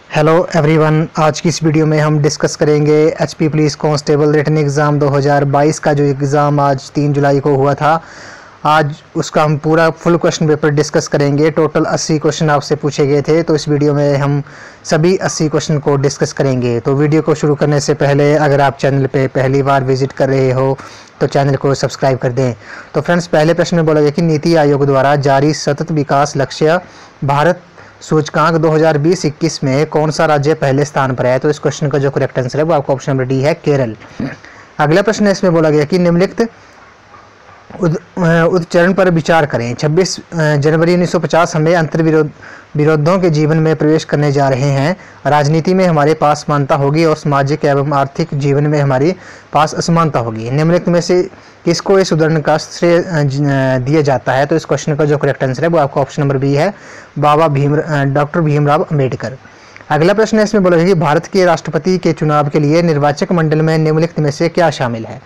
Hello everyone, आज की इस वीडियो में हम डिस्कस करेंगे HP police constable written exam 2022 का जो एग्ज़ाम आज 3 जुलाई को हुआ था। आज उसका हम पूरा फुल क्वेश्चन पेपर डिस्कस करेंगे। टोटल 80 क्वेश्चन आपसे पूछे गए थे, तो इस वीडियो में हम सभी 80 क्वेश्चन को डिस्कस करेंगे। तो वीडियो को शुरू करने से पहले अगर आप चैनल पे पहली बार विजिट कर रहे हो तो चैनल को सब्सक्राइब कर दें। तो फ्रेंड्स, पहले प्रश्न में बोला गया कि नीति आयोग द्वारा जारी सतत विकास लक्ष्य भारत सूचकांक 2020-21 में कौन सा राज्य पहले स्थान पर है? तो इस क्वेश्चन का जो करेक्ट आंसर है वो आपका ऑप्शन नंबर डी है, केरल। अगला प्रश्न है, इसमें बोला गया कि निम्नलिखित उच्चारण पर विचार करें। 26 जनवरी 1950 हमें विरोधों के जीवन में प्रवेश करने जा रहे हैं। राजनीति में हमारे पास समानता होगी और सामाजिक एवं आर्थिक जीवन में हमारे पास असमानता होगी। निम्नलिखित में से किसको इस उदाहरण का श्रेय दिया जाता है? तो इस क्वेश्चन का जो करेक्ट आंसर है वो आपका ऑप्शन नंबर बी है, डॉक्टर भीमराव अम्बेडकर। अगला प्रश्न है, इसमें बोला गया कि भारत के राष्ट्रपति के चुनाव के लिए निर्वाचक मंडल में निम्नलिखित में से क्या शामिल है?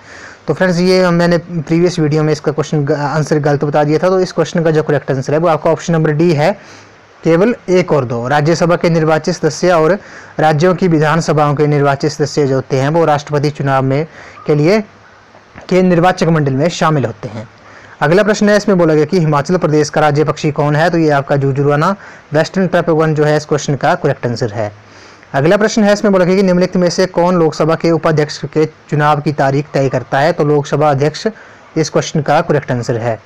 तो फ्रेंड्स, ये मैंने प्रीवियस वीडियो में इसका क्वेश्चन आंसर गलत बता दिया था। तो इस क्वेश्चन का जो करेक्ट आंसर है वो आपका ऑप्शन नंबर डी है, केवल 1 और 2। राज्यसभा के निर्वाचित सदस्य और राज्यों की विधानसभाओं के निर्वाचित सदस्य जो होते हैं वो राष्ट्रपति चुनाव में के लिए के निर्वाचक मंडल में शामिल होते हैं। अगला प्रश्न है, इसमें बोला गया कि हिमाचल प्रदेश का राज्य पक्षी कौन है? तो ये आपका जुजुराना वेस्टर्न पेपरवन जो है इस क्वेश्चन का करेक्ट आंसर है। अगला प्रश्न है, इसमें बोला गया कि निम्नलिखित में से कौन लोकसभा के उपाध्यक्ष के चुनाव की तारीख तय करता है? तो लोकसभा अध्यक्ष इस क्वेश्चन का करेक्ट आंसर है।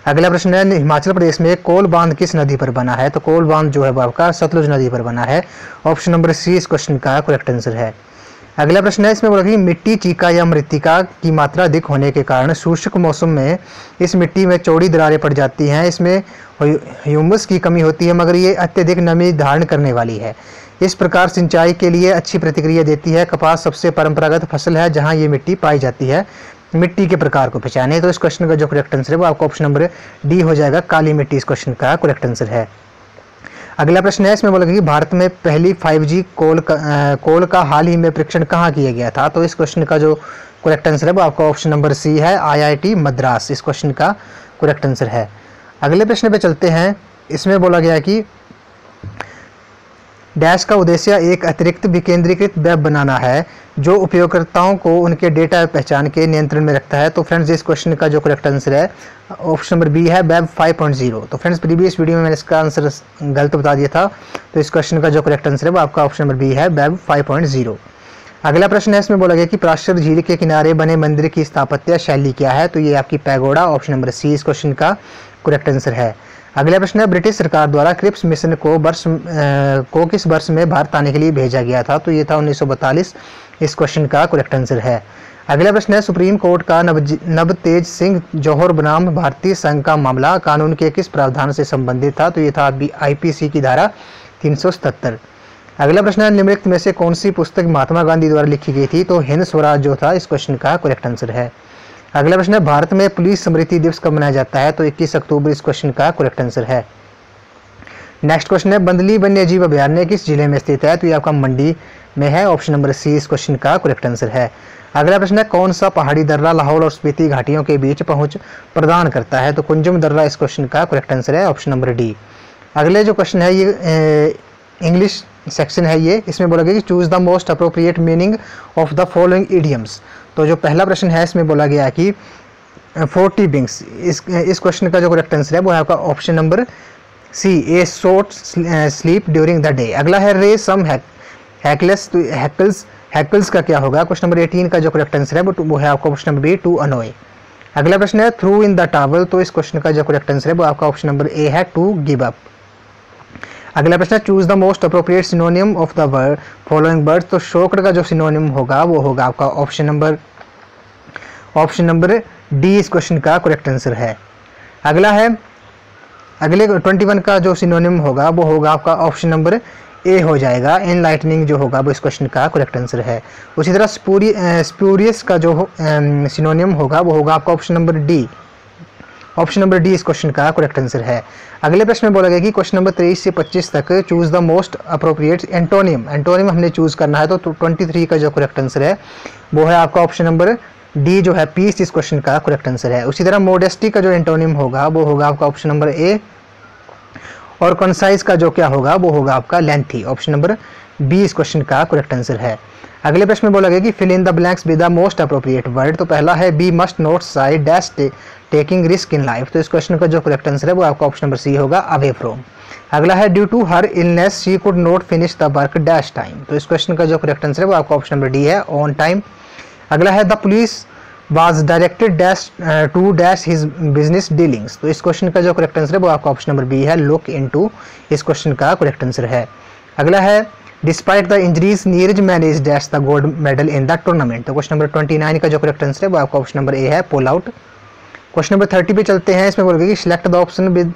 अगला प्रश्न है, हिमाचल प्रदेश में कोल बांध किस नदी पर बना है? तो कोल बांध जो है वो आपका सतलुज नदी पर बना है। ऑप्शन नंबर सी इस क्वेश्चन का करेक्ट आंसर है। अगला प्रश्न है, इसमें बोला कि मिट्टी, चीका या मृत्तिका की मात्रा अधिक होने के कारण शुष्क मौसम में इस मिट्टी में चौड़ी दरारें पड़ जाती हैं। इसमें ह्यूमस की कमी होती है, मगर ये अत्यधिक नमी धारण करने वाली है। इस प्रकार सिंचाई के लिए अच्छी प्रतिक्रिया देती है। कपास सबसे परंपरागत फसल है जहां ये मिट्टी पाई जाती है। मिट्टी के प्रकार को पहचाने। तो इस क्वेश्चन का जो करेक्ट आंसर है वो आपका ऑप्शन नंबर डी हो जाएगा, काली मिट्टी इस क्वेश्चन का करेक्ट आंसर है। अगला प्रश्न है, इसमें बोला गया कि भारत में पहली 5G कोल का हाल ही में परीक्षण कहाँ किया गया था? तो इस क्वेश्चन का जो करेक्ट आंसर है वो आपका ऑप्शन नंबर सी है, IIT मद्रास इस क्वेश्चन का करेक्ट आंसर है। अगले प्रश्न पे चलते हैं। इसमें बोला गया कि डैश का उद्देश्य एक अतिरिक्त विकेंद्रीकृत वेब बनाना है जो उपयोगकर्ताओं को उनके डेटा पहचान के नियंत्रण में रखता है। तो फ्रेंड्स, इस क्वेश्चन का जो करेक्ट आंसर है ऑप्शन नंबर बी है, वेब 5.0। तो फ्रेंड्स, प्रीवियस वीडियो में मैंने इसका आंसर गलत बता दिया था। तो इस क्वेश्चन का जो करेक्ट आंसर है वो आपका ऑप्शन नंबर बी है, वेब 5.0। अगला प्रश्न है, इसमें बोला गया कि प्राशर झील के किनारे बने मंदिर की स्थापत्य शैली क्या है? तो ये आपकी पैगोडा, ऑप्शन नंबर सी इस क्वेश्चन का करेक्ट आंसर है। अगला प्रश्न है, ब्रिटिश सरकार द्वारा क्रिप्स मिशन को किस वर्ष में भारत आने के लिए भेजा गया था? तो ये था 1942 इस क्वेश्चन का करेक्ट आंसर है। अगला प्रश्न है, सुप्रीम कोर्ट का नवतेज सिंह जौहर बनाम भारतीय संघ का मामला कानून के किस प्रावधान से संबंधित था? तो ये था IPC की धारा 377। अगला प्रश्न है, निम्नलिखित में से कौन सी पुस्तक महात्मा गांधी द्वारा लिखी गई थी? तो हिंद स्वराज जो था इस क्वेश्चन का करेक्ट आंसर है। अगला प्रश्न है, भारत में पुलिस स्मृति दिवस कब मनाया जाता है? तो 21 अक्टूबर इस क्वेश्चन का करेक्ट आंसर है। नेक्स्ट क्वेश्चन है, बंदली वन्यजीव अभयारण्य किस जिले में स्थित है? तो ये आपका मंडी में है। ऑप्शन नंबर सी इस क्वेश्चन का करेक्ट आंसर है। अगला प्रश्न है, कौन सा पहाड़ी दर्रा लाहौल और स्पीति घाटियों के बीच पहुंच प्रदान करता है? तो कुंजुम दर्रा इस क्वेश्चन का करेक्ट आंसर है, ऑप्शन नंबर डी। अगले जो क्वेश्चन है ये इंग्लिश सेक्शन है ये। इसमें बोला गया कि choose the most appropriate meaning of the following idioms. तो जो पहला प्रश्न है इसमें बोला गया कि 40 बिंग्स इस क्वेश्चन का जो करेक्ट आंसर है वो है आपका option number C, a short sleep during the day. अगला है, रे सम हैकल्स का क्या होगा? क्वेश्चन नंबर 18 का जो करेक्ट आंसर है वो है आपका option number B, to annoy. अगला प्रश्न है, थ्रू इन द टॉवल। तो इस क्वेश्चन का जो करेक्ट आंसर है वो आपका ऑप्शन नंबर ए है, टू गिव अप। अगला प्रश्न है, choose the most appropriate synonym of the word following words. तो शोकड़ का जो सिनोनिम होगा वो होगा आपका ऑप्शन नंबर डी इस क्वेश्चन का करेक्ट आंसर है। अगला है, अगले 21 का जो सिनोनिम होगा वो होगा आपका ऑप्शन नंबर ए हो जाएगा, एनलाइटनिंग जो होगा वो इस क्वेश्चन का करेक्ट आंसर है। उसी तरह स्पूरियस का जो सिनोनिम होगा वो होगा आपका option number D, option number D इस क्वेश्चन का करेक्ट आंसर है। अगले प्रश्न में बोला गया कि क्वेश्चन नंबर 23 से 25 तक choose the most appropriate antonym हमने चूज करना है। तो 23 का जो करेक्ट आंसर है वो है आपका ऑप्शन नंबर डी जो है, पीस इस क्वेश्चन का करेक्ट आंसर है। उसी तरह मोडेस्टी का जो एंटोनिम होगा वो होगा आपका ऑप्शन नंबर ए, और कंसाइज का जो क्या होगा वो होगा आपका लेंथी, ऑप्शन नंबर बी इस क्वेश्चन का करेक्ट आंसर है। अगले प्रश्न में बोला गया कि fill in the blanks with the most appropriate word. तो पहला है B must not shy dash taking risk in life. तो इस क्वेश्चन का जो करेक्ट आंसर है वो आपका ऑप्शन नंबर सी होगा, अवे फ्रॉम। अगला है due to her illness she could not finish the work dash time. तो इस क्वेश्चन का जो करेक्ट आंसर है वो आपका ऑप्शन नंबर डी है, ऑन टाइम। अगला है the police was directed dash to dash his business dealings. तो इस क्वेश्चन का जो करेक्ट आंसर है वो आपका ऑप्शन नंबर बी है, लुक इनटू। इस क्वेश्चन का करेक्ट आंसर है। अगला है despite the injuries Neeraj manage dash the gold medal in the tournament. तो क्वेश्चन नंबर 29 का जो करेक्ट आंसर है वो आपका ऑप्शन नंबर ए है, पुल आउट। क्वेश्चन नंबर 30 पे चलते हैं। इसमें बोलेगा कि select the option with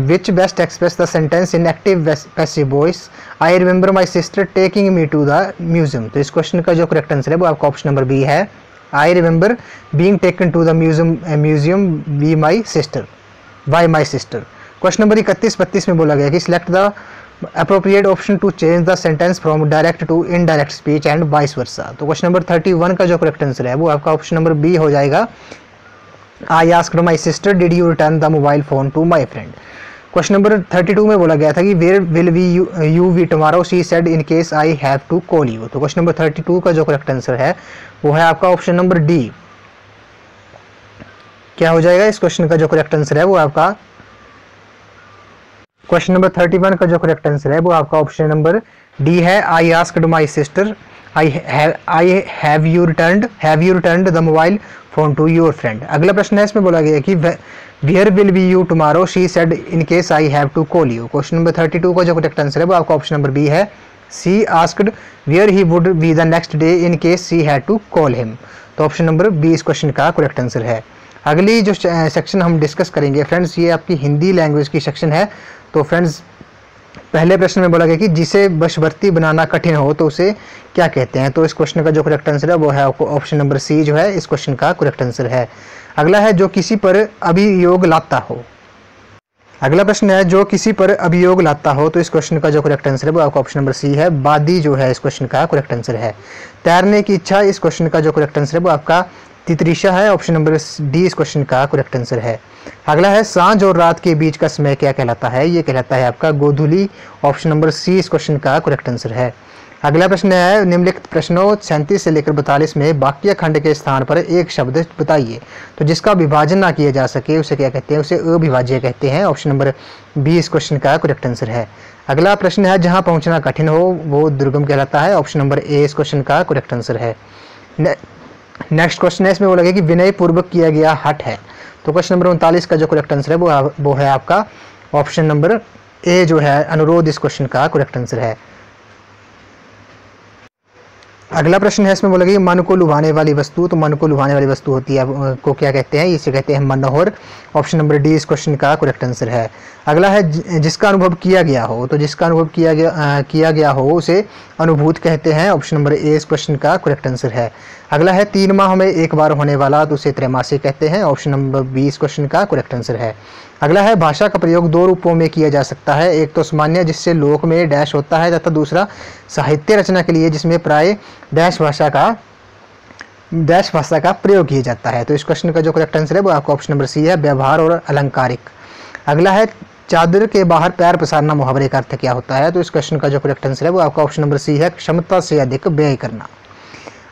which best express the sentence in active passive voice, I remember my sister taking me to the museum. तो इस क्वेश्चन का जो करेक्ट आंसर है वो आपका ऑप्शन नंबर बी है, I remember being taken to the museum we my sister, by my sister. Question number 31-32 में बोला गया कि select the appropriate option to change the sentence from direct to indirect speech and vice versa। तो question number 31 का जो correct answer है वो आपका ऑप्शन नंबर बी हो जाएगा, I asked my sister did you return the mobile phone to my friend। Question number 32 में बोला गया था कि where will you be tomorrow, she said in case I have to call you। तो question number 32 का जो correct answer है वो है आपका ऑप्शन नंबर डी। क्या हो जाएगा इस क्वेश्चन का जो करेक्ट आंसर है वो आपका क्वेश्चन नंबर 31 का जो करेक्ट आंसर है वो आपका ऑप्शन नंबर डी है, I asked my sister have you returned the mobile phone to your friend. अगला प्रश्न है, इसमें बोला गया कि where will be you tomorrow, she said in case I have to call you. Question number 32 का जो करेक्ट आंसर है वो आपका ऑप्शन नंबर बी है, she asked where he would be the next day in case she had to call him. तो option number B इस question का correct answer है। अगली जो सेक्शन हम डिस्कस करेंगे फ्रेंड्स, ये आपकी हिंदी लैंग्वेज की सेक्शन है। तो फ्रेंड्स पहले प्रश्न में बोला गया कि जिसे वशवर्ती बनाना कठिन हो तो उसे क्या कहते हैं। तो इस क्वेश्चन का जो करेक्ट आंसर है वो है ऑप्शन नंबर सी जो है इस क्वेश्चन का करेक्ट आंसर है। अगला है जो किसी पर अभियोग लाता हो। अगला प्रश्न है जो किसी पर अभियोग लाता हो। तो इस क्वेश्चन का जो करेक्ट आंसर है वो आपका ऑप्शन नंबर सी है, वादी जो है इस क्वेश्चन का करेक्ट आंसर है। तैरने की इच्छा, इस क्वेश्चन का जो करेक्ट आंसर है वो आपका तितरिशा है, ऑप्शन नंबर डी इस क्वेश्चन का करेक्ट आंसर है। अगला है सांझ और रात के बीच का समय क्या कहलाता है, ये कहलाता है आपका गोधूली, ऑप्शन नंबर सी इस क्वेश्चन का करेक्ट आंसर है। अगला प्रश्न है निम्नलिखित प्रश्नों 37 से लेकर 42 में वाक्य खंड के स्थान पर एक शब्द बताइए। तो जिसका विभाजन ना किया जा सके उसे क्या कहते हैं, उसे अविभाज्य कहते हैं, ऑप्शन नंबर बी इस क्वेश्चन का करेक्ट आंसर है। अगला प्रश्न है जहां पहुंचना कठिन हो वो दुर्गम कहलाता है, ऑप्शन नंबर ए इस क्वेश्चन का करेक्ट आंसर है। नेक्स्ट क्वेश्चन है, इसमें बोला गया कि विनय पूर्वक किया गया हट है। तो क्वेश्चन नंबर 39 का जो करेक्ट आंसर है वो है आपका ऑप्शन नंबर ए जो है अनुरोध इस क्वेश्चन का करेक्ट आंसर है। अगला प्रश्न है, इसमें बोला गया मन को लुभाने वाली वस्तु। तो मन को लुभाने वाली वस्तु होती है को क्या कहते हैं, इसे कहते हैं मनोहर, ऑप्शन नंबर डी इस क्वेश्चन का करेक्ट आंसर है। अगला है जिसका अनुभव किया गया हो। तो जिसका अनुभव किया गया हो उसे अनुभूत कहते हैं, ऑप्शन नंबर ए इस क्वेश्चन का करेक्ट आंसर है। अगला है 3 माह में एक बार होने वाला तो उसे त्रैमासिक कहते हैं, ऑप्शन नंबर बी इस क्वेश्चन का करेक्ट आंसर है। अगला है भाषा का प्रयोग 2 रूपों में किया जा सकता है, एक तो सामान्य जिससे लोक में डैश होता है तथा दूसरा साहित्य रचना के लिए जिसमें प्राय डैश भाषा का प्रयोग किया जाता है। तो इस क्वेश्चन का जो करेक्ट आंसर है वो आपका ऑप्शन नंबर सी है, व्यवहार और अलंकारिक। अगला है चादर के बाहर पैर पसारना मुहावरे का अर्थ क्या होता है। तो इस क्वेश्चन का जो करेक्ट आंसर है वो आपका ऑप्शन नंबर सी है, क्षमता से अधिक व्यय करना।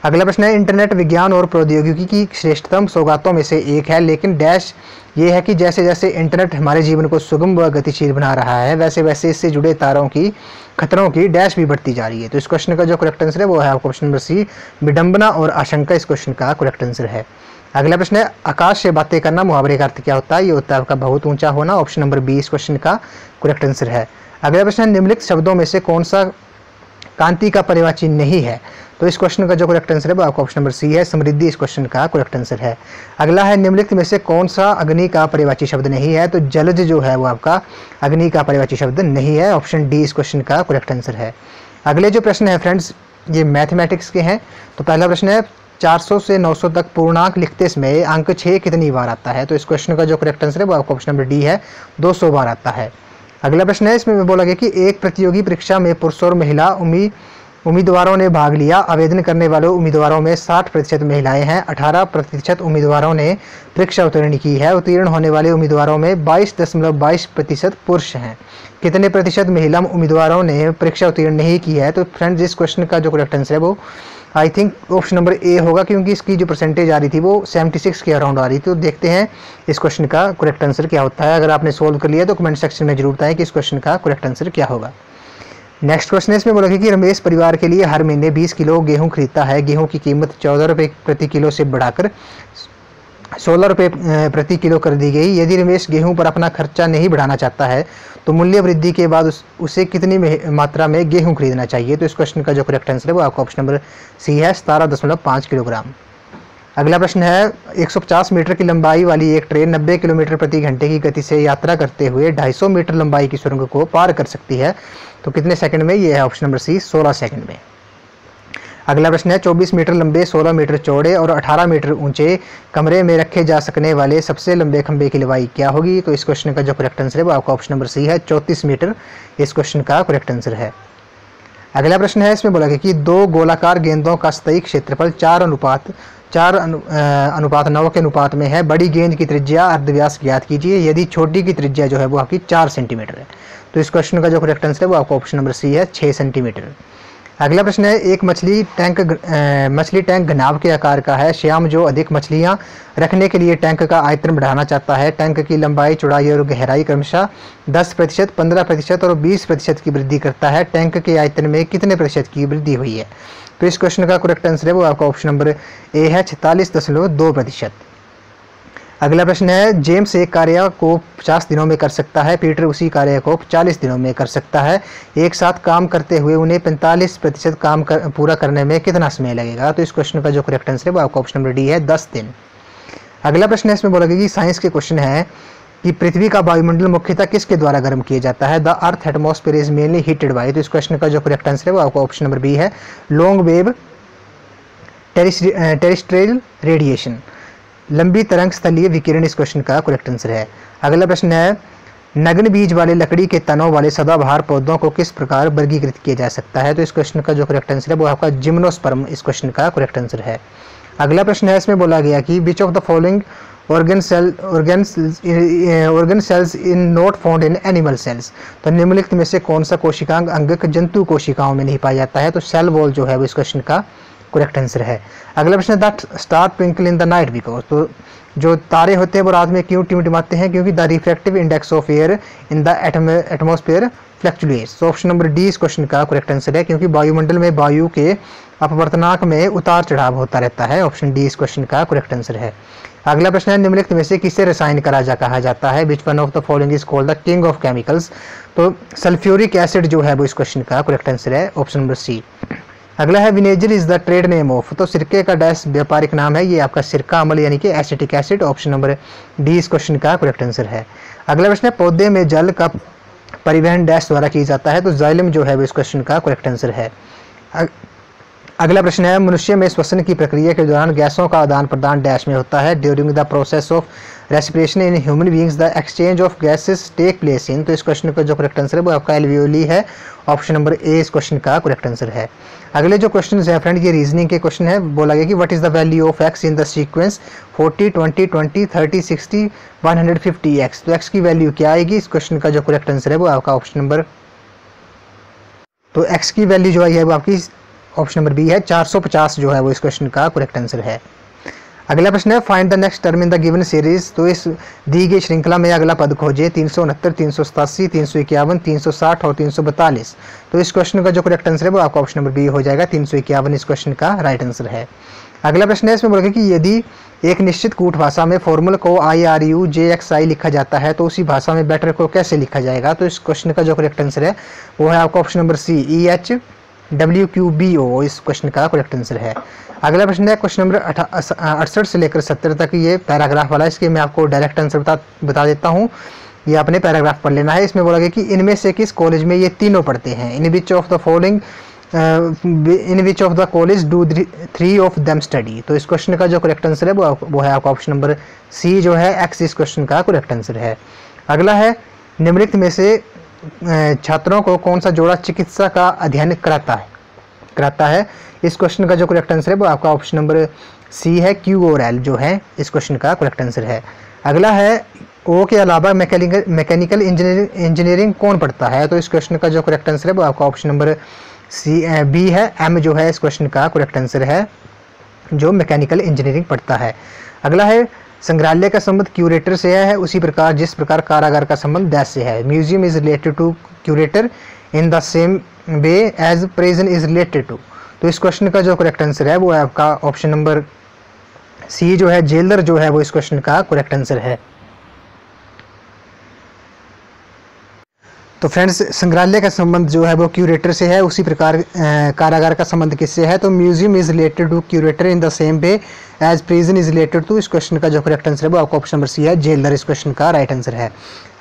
अगला प्रश्न है इंटरनेट विज्ञान और प्रौद्योगिकी की श्रेष्ठतम सौगातों में से एक है, लेकिन डैश ये है कि जैसे जैसे इंटरनेट हमारे जीवन को सुगम व गतिशील बना रहा है वैसे वैसे इससे जुड़े खतरों की डैश भी बढ़ती जा रही है। तो इस क्वेश्चन का जो करेक्ट आंसर है वो है आपका ऑप्शन नंबर सी, विडंबना और आशंका इस क्वेश्चन का करेक्ट आंसर है। अगला प्रश्न है आकाश से बातें करना मुहावरे का अर्थ क्या होता है, ये होता है आपका बहुत ऊंचा होना, ऑप्शन नंबर बी इस क्वेश्चन का करेक्ट आंसर है। अगला प्रश्न है निम्नलिखित शब्दों में से कौन सा कांति का पर्यायवाची नहीं है। तो इस क्वेश्चन का जो करेक्ट आंसर है वो आपका ऑप्शन नंबर सी है, समृद्धि इस क्वेश्चन का करेक्ट आंसर है। अगला है निम्नलिखित में से कौन सा अग्नि का पर्यायवाची शब्द नहीं है। तो जलज जो है वो आपका अग्नि का पर्यायवाची शब्द नहीं है, ऑप्शन डी इस क्वेश्चन का करेक्ट आंसर है। अगले जो प्रश्न है फ्रेंड्स ये मैथमेटिक्स के हैं। तो पहला प्रश्न है 400 से 900 तक पूर्णांक लिखते समय अंक 6 कितनी बार आता है। तो इस क्वेश्चन का जो करेक्ट आंसर है वो आपका ऑप्शन नंबर डी है, 200 बार आता है। अगला प्रश्न है इसमें बोला गया कि एक प्रतियोगी परीक्षा में पुरुष और महिला उम्मीदवारों ने भाग लिया। आवेदन करने वाले उम्मीदवारों में 60% महिलाएं हैं। 18% उम्मीदवारों ने परीक्षा उत्तीर्ण की है। उत्तीर्ण होने वाले उम्मीदवारों में 22.22% पुरुष हैं। कितने प्रतिशत महिला उम्मीदवारों ने परीक्षा उत्तीर्ण नहीं की है? तो फ्रेंड्स इस क्वेश्चन का जो करेक्ट आंसर है वो I think option number A होगा, क्योंकि इसकी जो परसेंटेज आ रही थी वो 76 के अराउंड आ रही थी। तो देखते हैं इस क्वेश्चन का करेक्ट आंसर क्या होता है। अगर आपने सोल्व कर लिया तो कमेंट सेक्शन में जरूर बताएं कि इस क्वेश्चन का करेक्ट आंसर क्या होगा। नेक्स्ट क्वेश्चन है, इसमें बोला कि रमेश परिवार के लिए हर महीने 20 किलो गेहूं खरीदता है। गेहूं की कीमत 14 रुपये प्रति किलो से बढ़ाकर 16 रुपये प्रति किलो कर दी गई। यदि रमेश गेहूं पर अपना खर्चा नहीं बढ़ाना चाहता है तो मूल्य वृद्धि के बाद उसे कितनी मात्रा में गेहूं खरीदना चाहिए? तो इस क्वेश्चन का जो करेक्ट आंसर है वो आपका ऑप्शन नंबर सी है, 17.5 किलोग्राम। अगला प्रश्न है, 150 मीटर की लंबाई वाली एक ट्रेन 90 किलोमीटर प्रति घंटे की गति से यात्रा करते हुए 250 मीटर लंबाई की सुरंग को पार कर सकती है, तो कितने सेकंड में? ये है ऑप्शन नंबर सी, 16 सेकंड में। अगला प्रश्न है, 24 मीटर लंबे, 16 मीटर चौड़े और 18 मीटर ऊंचे कमरे में रखे जा सकने वाले सबसे लंबे खंभे की लंबाई क्या होगी? तो इस क्वेश्चन का जो करेक्ट आंसर है वो आपका ऑप्शन नंबर सी है, 34 मीटर इस क्वेश्चन का करेक्ट आंसर है। अगला प्रश्न है, इसमें बोला गया कि दो गोलाकार गेंदों का सतही क्षेत्रफल 4:9 के अनुपात में है। बड़ी गेंद की त्रिज्या अर्धव्यास ज्ञात कीजिए यदि छोटी की त्रिज्या जो है वो आपकी 4 सेंटीमीटर है। तो इस क्वेश्चन का जो करेक्ट आंसर है वो आपका ऑप्शन नंबर सी है, 6 सेंटीमीटर। अगला प्रश्न है, एक मछली टैंक घनाभ के आकार का है। श्याम जो अधिक मछलियां रखने के लिए टैंक का आयतन बढ़ाना चाहता है। टैंक की लंबाई, चौड़ाई और गहराई क्रमशः 10%, 15% और 20% की वृद्धि करता है। टैंक के आयतन में कितने प्रतिशत की वृद्धि हुई है? तो इस क्वेश्चन का करेक्ट आंसर है वो आपका ऑप्शन नंबर ए है, 46.2%। अगला प्रश्न है, जेम्स एक कार्य को 50 दिनों में कर सकता है। पीटर उसी कार्य को 40 दिनों में कर सकता है। एक साथ काम करते हुए उन्हें 45% काम पूरा करने में कितना समय लगेगा? तो इस क्वेश्चन का जो करेक्ट आंसर है वो आपका ऑप्शन नंबर डी है, 10 दिन। अगला प्रश्न है, इसमें बोला गया कि साइंस के क्वेश्चन है कि पृथ्वी का वायुमंडल मुख्यतः किसके द्वारा गर्म किया जाता है? The earth atmosphere is mainly heated bye. तो इस क्वेश्चन का जो करेक्ट आंसर है वो आपका ऑप्शन नंबर बी है, लॉन्ग वेव टेरेस्ट्रियल रेडिएशन, लंबी तरंग स्थलीय विकिरण इस क्वेश्चन का करेक्ट आंसर है। अगला प्रश्न है, नग्न बीज वाले लकड़ी के तनों वाले सदाबहार पौधों को किस प्रकार वर्गीकृत किया जा सकता है? तो इस क्वेश्चन का जो करेक्ट आंसर है वो आपका जिम्नोस्पर्म इस क्वेश्चन का करेक्ट आंसर है। अगला प्रश्न है, इसमें बोला गया कि विच of the following organ cells in not found in animal cells। तो निम्नलिखित में से कौन सा कोशिकांग अंगक जंतु कोशिकाओं में नहीं पाया जाता है? तो सेल वॉल जो है वो इस क्वेश्चन का करेक्ट आंसर है। अगला प्रश्न है, that star twinkle in the night because. तो जो तारे होते हैं वो रात में क्यों टिमटिमाते हैं? क्योंकि the refractive index of air in the atmosphere fluctuates. तो ऑप्शन नंबर डी इस क्वेश्चन का करेक्ट आंसर है, क्योंकि वायुमंडल में वायु के अपवर्तनांक में उतार चढ़ाव होता रहता है। ऑप्शन डी इस क्वेश्चन का करेक्ट आंसर है। अगला प्रश्न है, निम्नलिखित में से किसे रसायन का राजा कहा जाता है? Which one of the following is called the king of chemicals. तो सल्फ्यूरिक एसिड जो है वो इस क्वेश्चन का करेक्ट आंसर है, ऑप्शन नंबर सी। अगला है, vinegar is the trade name of. तो सिरके का डैश व्यापारिक नाम है, ये आपका सिरका अम्ल यानी कि acetic acid. Option number D इस क्वेश्चन का करेक्ट आंसर है। अगला प्रश्न है, पौधे में जल का परिवहन डैश द्वारा किया जाता है। तो जाइलम जो है वो इस क्वेश्चन का करेक्ट आंसर है। अगला प्रश्न है, मनुष्य में श्वसन की प्रक्रिया के दौरान गैसों का आदान प्रदान डैश में होता है। During the process of respiration in human beings the exchange of gases take place in. तो इस क्वेश्चन का जो करेक्ट आंसर है वो आपका एल्वियोली है। ऑप्शन नंबर ए इस क्वेश्चन का करेक्ट आंसर है। अगले जो क्वेश्चन है फ्रेंड, ये रीजनिंग के क्वेश्चन है। बोला गया कि what is the value of x in the sequence 40 20 20 30 60 150 x. तो एक्स की वैल्यू क्या आएगी? इस क्वेश्चन का जो करेक्ट आंसर है वो आपका ऑप्शन नंबर, तो एक्स की वैल्यू जो है वो आपकी ऑप्शन नंबर बी है, 450 जो है वो इस क्वेश्चन का करेक्ट आंसर है। अगला प्रश्न है, find the next term in the given series. तो इस दी गई श्रृंखला में अगला पद खोजे। 369 387 351 360 और 342। तो इस क्वेश्चन का जो करेक्ट आंसर है वो आपका ऑप्शन नंबर बी हो जाएगा, 351 इस क्वेश्चन का राइट आंसर है। अगला प्रश्न है, इसमें बोला कि यदि एक निश्चित कूट भाषा में फॉर्मूला को IRUJXI लिखा जाता है तो उसी भाषा में बैटर को कैसे लिखा जाएगा? तो इस क्वेश्चन का जो करेक्ट आंसर है वो है आपका ऑप्शन नंबर सी, EHWQBO इस क्वेश्चन का करेक्ट आंसर है। अगला प्रश्न है, क्वेश्चन नंबर 68 से लेकर 70 तक ये पैराग्राफ वाला है। इसके मैं आपको डायरेक्ट आंसर बता देता हूँ, ये आपने पैराग्राफ पढ़ लेना है। इसमें बोला गया कि इनमें से किस कॉलेज में ये तीनों पढ़ते हैं? In which of the college do 3 of them study. तो इस क्वेश्चन का जो करेक्ट आंसर है वो है आपका ऑप्शन नंबर सी जो है, एक्स इस क्वेश्चन का करेक्ट आंसर है। अगला है, निम्नलिखित में से छात्रों को कौन सा जोड़ा चिकित्सा का अध्ययन कराता है? कराता है। इस क्वेश्चन का जो करेक्ट आंसर है वो आपका ऑप्शन नंबर सी है, क्यू और एल जो है इस क्वेश्चन का करेक्ट आंसर है। अगला है ओ के अलावा मैकेनिकल इंजीनियरिंग कौन पढ़ता है? तो इस क्वेश्चन का जो करेक्ट आंसर है वो आपका ऑप्शन नंबर सी बी है, एम जो है इस क्वेश्चन का करेक्ट आंसर है, जो मैकेनिकल इंजीनियरिंग पढ़ता है। अगला है संग्रहालय का संबंध क्यूरेटर से है उसी प्रकार जिस प्रकार कारागार का संबंध दैट से है। Museum is related to curator in the same way as prison is related to. तो इस क्वेश्चन का जो करेक्ट आंसर है वो है आपका ऑप्शन नंबर सी जो है, जेलर जो है वो इस क्वेश्चन का करेक्ट आंसर है। तो फ्रेंड्स, संग्रहालय का संबंध जो है वो क्यूरेटर से है उसी प्रकार कारागार का संबंध किससे है? तो museum is related to curator in the same way as prison is related to. इस क्वेश्चन का जो करेक्ट आंसर है वो आपका ऑप्शन नंबर सी है, जेलर इस क्वेश्चन का राइट आंसर है।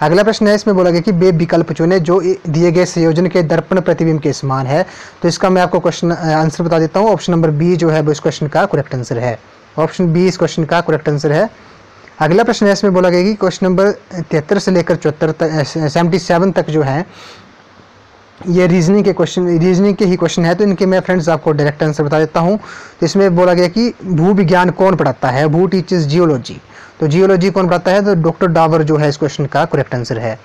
अगला प्रश्न है, इसमें बोला गया कि वे विकल्प चुने जो दिए गए संयोजन के दर्पण प्रतिबिंब के समान है। तो इसका मैं आपको क्वेश्चन आंसर बता देता हूँ। ऑप्शन नंबर बी जो है वो इस क्वेश्चन का करेक्ट आंसर है, ऑप्शन बी इस क्वेश्चन का करेक्ट आंसर है। अगला प्रश्न है, इसमें बोला गया कि क्वेश्चन नंबर 73 से लेकर 77 तक जो है ये रीजनिंग के ही क्वेश्चन है। तो इनके मैं फ्रेंड्स आपको डायरेक्ट आंसर बता देता हूँ। तो इसमें बोला गया कि भू विज्ञान कौन पढ़ाता है? भू टीचर्स जियोलॉजी। तो जियोलॉजी कौन पढ़ाता है? तो डॉक्टर डावर जो है इस क्वेश्चन का करेक्ट आंसर है।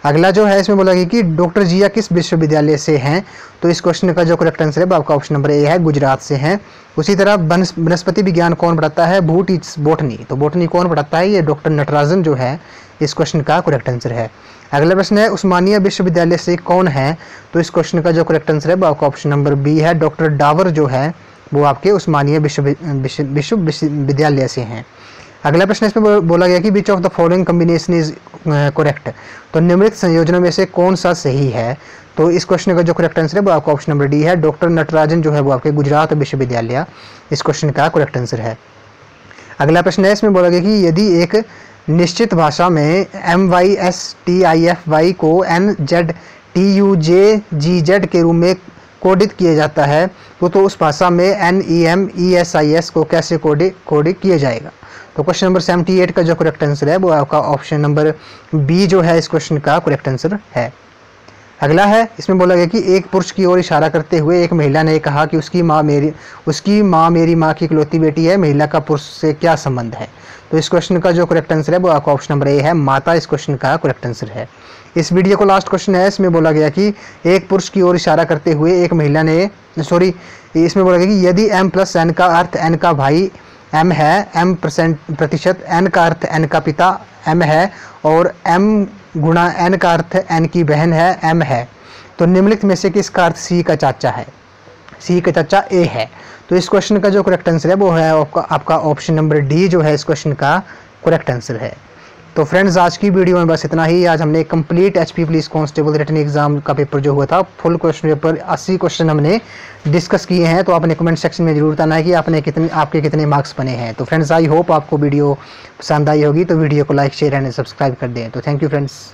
अगला जो है, इसमें बोला गया कि डॉक्टर जिया किस विश्वविद्यालय से हैं? तो इस क्वेश्चन का जो करेक्ट आंसर है वो आपका ऑप्शन नंबर ए है, गुजरात से हैं। उसी तरह वनस्पति विज्ञान कौन पढ़ाता है? भू टीचर्स बॉटनी। तो बॉटनी कौन पढ़ाता है? ये डॉक्टर नटराजन जो है इस क्वेश्चन का करेक्ट आंसर है। अगला प्रश्न है, उस्मानिया विश्वविद्यालय से कौन है? तो इस क्वेश्चन का जो करेक्ट आंसर है वो आपका ऑप्शन नंबर बी है, डॉक्टर डावर जो है वो आपके उस्मानिया विश्वविद्यालय से हैं। अगला प्रश्न इसमें बोला गया कि विच of the following combination is correct. तो निम्नलिखित संयोजनों में से कौन सा सही है? तो इस क्वेश्चन का जो करेक्ट आंसर है वो आपका ऑप्शन नंबर डी है, डॉक्टर नटराजन जो है वो आपके गुजरात विश्वविद्यालय इस क्वेश्चन का करेक्ट आंसर है। अगला प्रश्न है, इसमें बोला गया कि यदि एक निश्चित भाषा में MYSTIFY को NZTUJGZ के रूप में कोडित किया जाता है तो उस भाषा में NEMESIS को कैसे कोडित किया जाएगा? तो क्वेश्चन नंबर 78 का जो करेक्ट आंसर है वो आपका ऑप्शन नंबर बी जो है इस क्वेश्चन का करेक्ट आंसर है। अगला है, इसमें बोला गया कि एक पुरुष की ओर इशारा करते हुए एक महिला ने कहा कि उसकी माँ मेरी माँ की इकलौती बेटी है। महिला का पुरुष से क्या संबंध है? तो इस क्वेश्चन का जो करेक्ट आंसर है वो आपका ऑप्शन नंबर ए है, माता इस क्वेश्चन का करेक्ट आंसर है। इस वीडियो को लास्ट क्वेश्चन है, इसमें बोला गया कि एक पुरुष की ओर इशारा करते हुए एक महिला ने इसमें बोला गया कि यदि m + n का अर्थ n का भाई m है, m% n का अर्थ n का पिता m है और m गुणा n का अर्थ n की बहन है m है, तो निम्नलिखित में से किसका अर्थ c का चाचा है? c का चाचा a है। तो इस क्वेश्चन का जो करेक्ट आंसर है वो है आपका ऑप्शन नंबर डी जो है इस क्वेश्चन का करेक्ट आंसर है। तो फ्रेंड्स, आज की वीडियो में बस इतना ही। आज हमने complete HP police constable written exam का पेपर जो हुआ था, फुल क्वेश्चन पेपर 80 क्वेश्चन हमने डिस्कस किए हैं। तो आपने कमेंट सेक्शन में जरूर बताना है कि आपके कितने मार्क्स बने हैं। तो फ्रेंड्स, आई होप आपको वीडियो पसंद आई होगी। तो वीडियो को लाइक, शेयर एंड सब्सक्राइब कर दें। तो थैंक यू फ्रेंड्स।